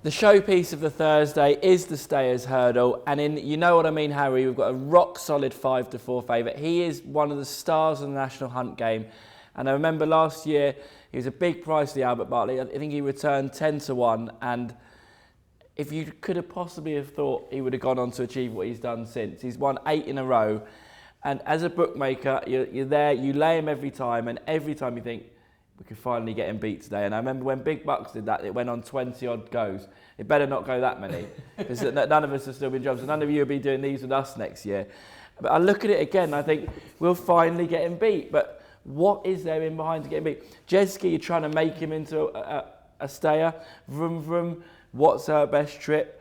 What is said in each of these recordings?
The showpiece of the Thursday is the Stayers Hurdle, and in You Know What I Mean, Harry, we've got a rock-solid 5-4 favourite. He is one of the stars of the National Hunt game, and I remember last year he was a big price to the Albert Bartley. I think he returned 10-1, and if you could have possibly have thought he would have gone on to achieve what he's done since. He's won 8 in a row, and as a bookmaker, you're there, you lay him every time, and every time you think, we could finally get him beat today. And I remember when Big Bucks did that, it went on 20-odd goes. It better not go that many, because none of us have still been jobs, and none of you will be doing these with us next year. But I look at it again, and I think we'll finally get him beat. But what is there in behind to get him beat? Jeski, you're trying to make him into a stayer. Vroom, vroom. What's our best trip?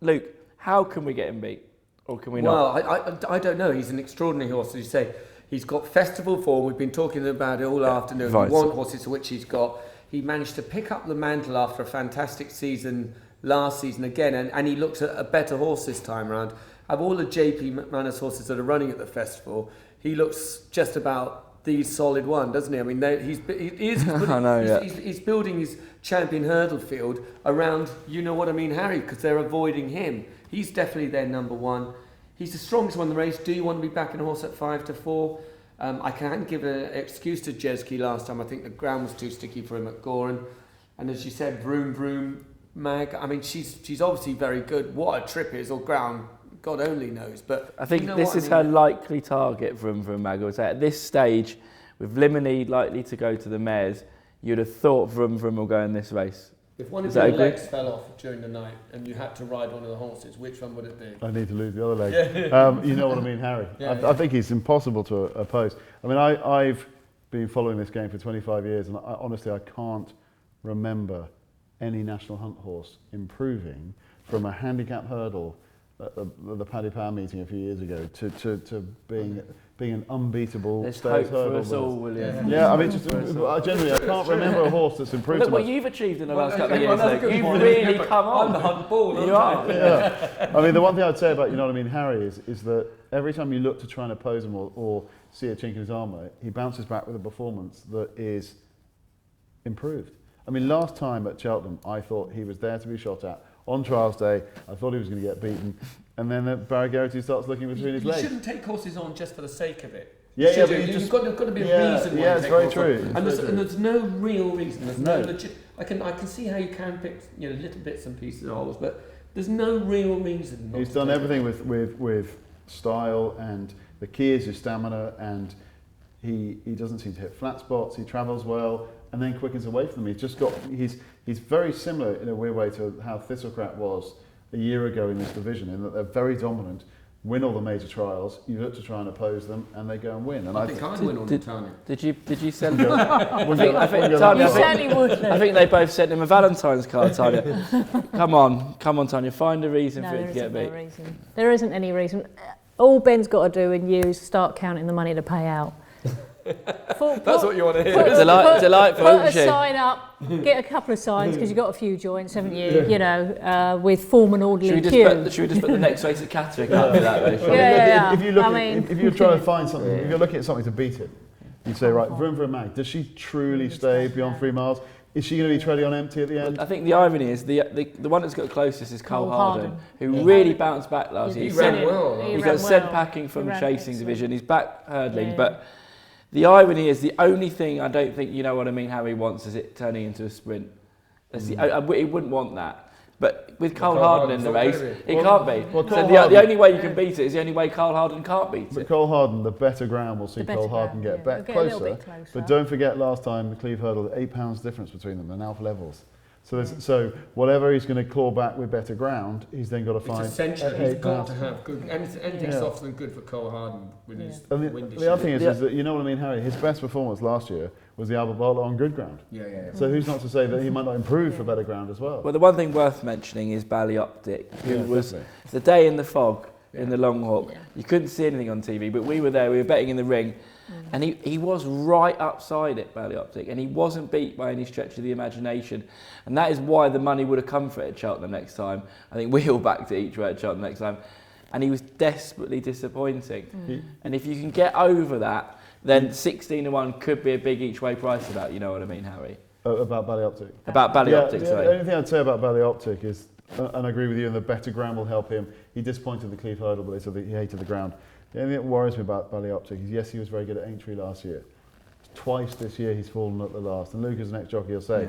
Luke, how can we get him beat? Or can we not? Well, I don't know. He's an extraordinary horse, as you say. He's got festival form. We've been talking about it all afternoon. Right. The want horses, which he's got. He managed to pick up the mantle after a fantastic season last season again, and he looks a better horse this time around. Of all the JP McManus horses that are running at the festival, he looks just about the solid one, doesn't he? I mean, he's building his champion hurdle field around, you know what I mean, Harry, because they're avoiding him. He's definitely their number one. He's the strongest one in the race. Do you want to be backing a horse at 5-4? I can't give an excuse to Jeski last time. I think the ground was too sticky for him at Goran. And as you said, Vroom Vroom Mag. I mean, she's obviously very good. What a trip is, or ground, God only knows. But I think this is her likely target, Vroom Vroom Mag. I would say at this stage, with Lemonade likely to go to the mares, you'd have thought Vroom Vroom will go in this race. If one of your legs fell off during the night and you had to ride one of the horses, which one would it be? I need to lose the other leg. You know what I mean, Harry. I think he's impossible to oppose. I mean, I've been following this game for 25 years, and honestly, I can't remember any National Hunt horse improving from a handicap hurdle at the Paddy Power meeting a few years ago to being an unbeatable Stayers Hurdle. There's hope for us all, William. Yeah, I mean, generally, I can't remember a horse that's improved. Look what you've achieved in the last couple of years. You've really come on. I'm the hunt ball. You are. Yeah. I mean, the one thing I'd say about, you know what I mean, Harry, is that every time you look to try and oppose him or see a chink in his armour, he bounces back with a performance that is improved. I mean, last time at Cheltenham, I thought he was there to be shot at. On trials day, I thought he was going to get beaten, and then Barry Geraghty starts looking between his legs. You shouldn't take horses on just for the sake of it. Yeah, but you've got to be a reason. Yeah, it's very true. And there's no real reason. There's no legit. I can see how you can pick little bits and pieces of horses, but there's no real reason. He's done everything with style, and the key is his stamina, and he doesn't seem to hit flat spots. He travels well, and then quickens away from them. He's very similar in a weird way to how Thistlecrat was a year ago in this division, in that they're very dominant, win all the major trials. You look to try and oppose them, and they go and win. And I think I'd win on Tanya. Did you send? I think they both sent him a Valentine's card, Tanya. Come on, Tanya. Find a reason for it to get beat. There isn't any reason. All Ben's got to do and you is start counting the money to pay out. That's what you want to hear. Delightful. Put a sign up, get a couple of signs because you've got a few joints, haven't you? You know, with form and orderly queue. Should we just put the next race at Catterick up for that race? Yeah. If you're trying to find something, if you're looking at something to beat it, you say, right, Vroom Vroom Mag, does she truly stay beyond 3 miles? Is she going to be treading on empty at the end? I think the irony is the one that's got closest is Cole Harden, who really bounced back last year. He ran well. He got sent packing from chasing division. He's back hurdling, but the irony is the only thing I don't think You Know What I Mean Harry wants is it turning into a sprint. He wouldn't want that. But with Cole Harden in the race, it can't be. So the only way you can beat it is the only way Cole Harden can't beat it. But Cole Harden, the better ground will see Cole Harden get closer. But don't forget last time the Cleve Hurdle, £8 difference between them, and alpha levels. So whatever he's going to claw back with better ground, he's then got to find. It's essential. He's got to have good. Anything softer than good for Cole Harden with his windy. The other thing is that, you know what I mean, Harry. His best performance last year was the Albert Bartlett on good ground. Yeah. So who's not to say that he might not improve for better ground as well? Well, the one thing worth mentioning is Ballyoptic, who was the day in the fog in the Long Hawk. You couldn't see anything on TV, but we were there. We were betting in the ring. And he was right upside it, Ballyoptic, and he wasn't beat by any stretch of the imagination. And that is why the money would have come for it at Cheltenham next time. I think we all backed it each way at Cheltenham next time. And he was desperately disappointing. And if you can get over that, then 16-1 could be a big each way price for that, you know what I mean, Harry? About Ballyoptic. About Ballyoptic, The sorry. only thing I'd say about Ballyoptic is, and I agree with you, and the better ground will help him. He disappointed the Cleeve Hurdle, but he hated the ground. The only thing that worries me about Ballyoptic is, yes, he was very good at Aintree last year. Twice this year he's fallen at the last. And Luke, as an ex-jockey, will say,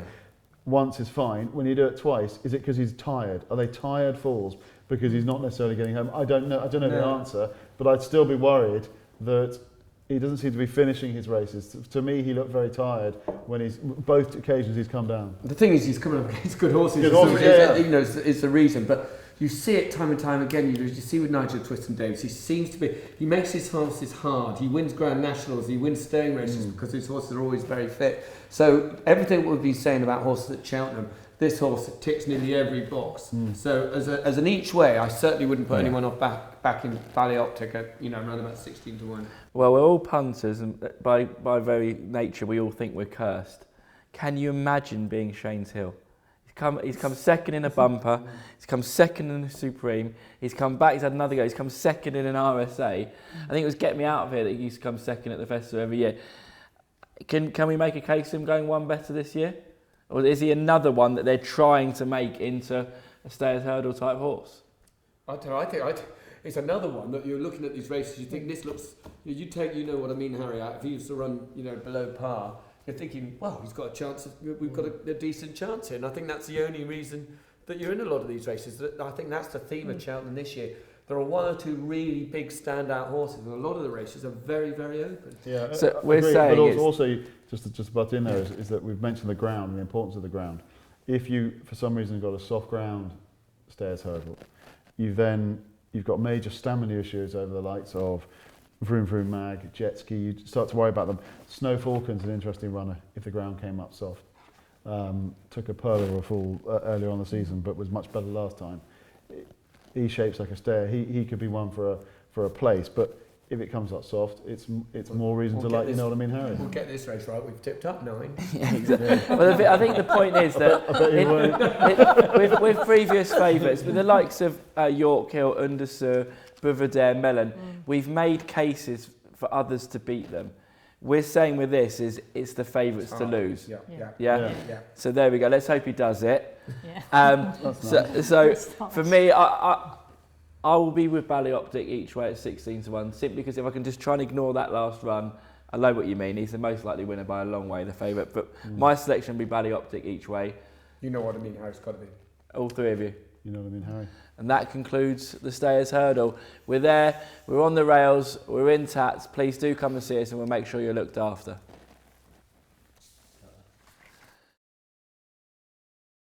once is fine. When you do it twice, is it because he's tired? Are they tired falls because he's not necessarily getting home? I don't know the answer, but I'd still be worried that he doesn't seem to be finishing his races. To me, he looked very tired when both occasions he's come down. The thing is, he's coming up against good horses. Good horses, You know, it's the reason. But you see it time and time again. You see with Nigel Twiston-Davies, he seems to be. He makes his horses hard. He wins Grand Nationals. He wins staying races because his horses are always very fit. So everything we've been saying about horses at Cheltenham, this horse ticks nearly every box. So as an each way, I certainly wouldn't put anyone off back in Ballyoptic at around about 16-1. Well, we're all punters, and by very nature, we all think we're cursed. Can you imagine being Shane's Hill? He's come second in a bumper. He's come second in a Supreme. He's come back. He's had another go. He's come second in an RSA. I think it was Get Me Out of Here that he used to come second at the festival every year. Can we make a case of him going one better this year? Or is he another one that they're trying to make into a Stayers Hurdle type horse? I think it's another one that you're looking at these races. You think this looks. You take, you know what I mean, Harry. If he used to run, below par, you're thinking, well, he's got a chance. We've got a decent chance here, and I think that's the only reason that you're in a lot of these races. I think that's the theme of Cheltenham this year. There are one or two really big standout horses, and a lot of the races are very, very open. Yeah, so we're saying, but also just butt in there is that we've mentioned the ground and the importance of the ground. If you, for some reason, got a soft ground Stayers Hurdle, you've got major stamina issues over the likes of Vroom Vroom Mag, Jet Ski. You start to worry about them. Snow Falcon's an interesting runner if the ground came up soft. Took a pearl or a fool earlier on the season, but was much better last time. He shapes like a stair. He could be one for a place, but if it comes up soft, it's more reason to like. You know what I mean, Harry? We'll get this race right. We've tipped up 9. yeah, exactly. Well, I think the point is that with previous favourites, with the likes of York Hill, Undersur, Buvardere, Mellon, we've made cases for others to beat them. We're saying with this is it's the favourites to lose. Yeah. So there we go. Let's hope he does it. Yeah. So for me, I will be with Ballyoptic each way at 16-1, simply because if I can just try and ignore that last run, I know what you mean. He's the most likely winner by a long way, the favourite. But my selection will be Ballyoptic each way. You know what I mean, Harry. It's got to be. All three of you. You know what I mean, Harry? And that concludes the Stayers Hurdle. We're there, we're on the rails, we're in tats. Please do come and see us and we'll make sure you're looked after.